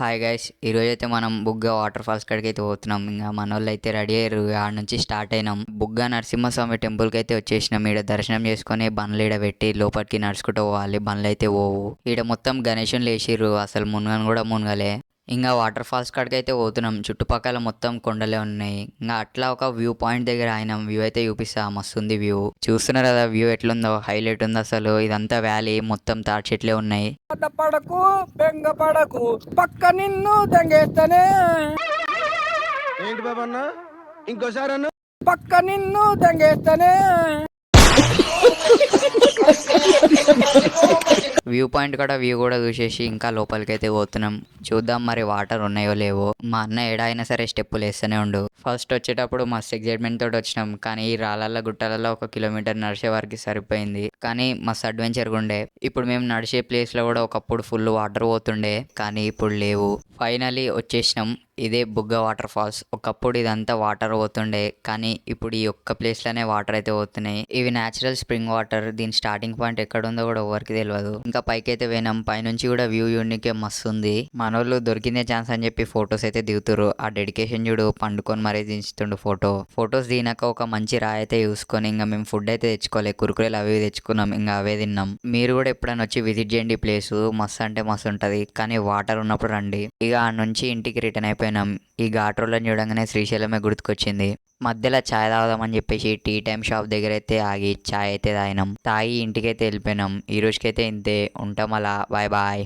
Hi guys, ఈరోజైతే మనం బుగ్గ వాటర్ ఫాల్స్ కాడికి అయితే పోతున్నాం. ఇంకా మన వాళ్ళు అయితే రెడీ అయ్యారు. ఆడ నుంచి స్టార్ట్ అయినాం. బుగ్గ నరసింహస్వామి టెంపుల్కి అయితే వచ్చేసినాం. ఈడ దర్శనం చేసుకొని బండ్లు ఈడ పెట్టి లోపలికి నడుచుకుంటూ పోవాలి. బండ్లు అయితే పోవు. ఈడ మొత్తం గణేషుని లేచిర్రు. అసలు మునగను కూడా మునగలే. ఇంకా వాటర్ ఫాల్స్ కాడికి అయితే పోతున్నాం. చుట్టుపక్కల మొత్తం కొండలే ఉన్నాయి. ఇంకా అట్లా ఒక వ్యూ పాయింట్ దగ్గర ఆయన వ్యూ అయితే చూపిస్తా. మస్తు ఉంది వ్యూ. చూస్తున్నారు కదా వ్యూ ఎట్లుందో, హైలైట్ ఉంది అసలు. ఇదంతా వ్యాలీ, మొత్తం తాటి చెట్లే ఉన్నాయి. పడకు బెంగ పడకు పక్క నిన్ను దంగేస్తనే. ఏంటి బాబా అన్న ఇంకోసారి అన్న పక్క నిన్ను దంగేస్తనే. వ్యూ పాయింట్ కూడా వ్యూ కూడా చూసేసి ఇంకా లోపలికి అయితే పోతున్నాం. చూద్దాం మరి వాటర్ ఉన్నాయో లేవో. మా అన్న ఏడా అయినా సరే స్టెప్పులు వేస్తూనే ఉండు. ఫస్ట్ వచ్చేటప్పుడు మస్తు ఎగ్జైట్మెంట్ తోటి వచ్చినాం. కానీ ఈ రాళ్ళ గుట్టలలో 1 కిలోమీటర్ నడిచే వరకు సరిపోయింది. కానీ మస్తు అడ్వెంచర్గా ఉండే. ఇప్పుడు మేము నడిచే ప్లేస్ లో కూడా ఒకప్పుడు ఫుల్ వాటర్ పోతుండే, కానీ ఇప్పుడు లేవు. ఫైనలీ వచ్చేసినాం. ఇదే బుగ్గ వాటర్ ఫాల్స్. ఒకప్పుడు ఇదంతా వాటర్ పోతుండే, కానీ ఇప్పుడు ఈ ఒక్క ప్లేస్ లోనే వాటర్ అయితే పోతున్నాయి. ఇవి న్యాచురల్ స్ప్రింగ్ వాటర్. దీని స్టార్టింగ్ పాయింట్ ఎక్కడ ఉందో కూడా ఎవరికి తెలియదు. ఇంకా పైకి అయితే పోయినాం. పైనుంచి కూడా వ్యూ యూనికే మస్తు ఉంది. మనోళ్ళు దొరికిందే ఛాన్స్ అని చెప్పి ఫొటోస్ అయితే దిగుతురు. ఆ డెడికేషన్ చూడు, పండుకొని మరీ దించుతుండు ఫొటోస్ దిగినాక ఒక మంచి రాయి అయితే చూసుకొని ఇంకా మేము ఫుడ్ అయితే తెచ్చుకోలే. కురుకురేలు అవి తెచ్చుకున్నాం. ఇంకా అవే తిన్నాం. మీరు కూడా ఎప్పుడైనా వచ్చి విజిట్ చేయండి. ప్లేస్ మస్తు అంటే మస్తు ఉంటది, కానీ వాటర్ ఉన్నప్పుడు రండి. ఇక ఆ నుంచి ఇంటికి రిటర్న్ అయిపోయినాం. ఈ ఘాట్ రోడ్లను చూడంగానే శ్రీశైలమే గుర్తుకొచ్చింది. మధ్యలో ఛాయ్ తాగుదామని చెప్పేసి టీ టైమ్ షాప్ దగ్గర అయితే ఆగి ఛాయ్ అయితే తాగినాం. తాగి ఇంటికైతే వెళ్ళిపోయినాం. ఈ రోజుకైతే ఇంతే. ఉంటాం అలా. Bye bye.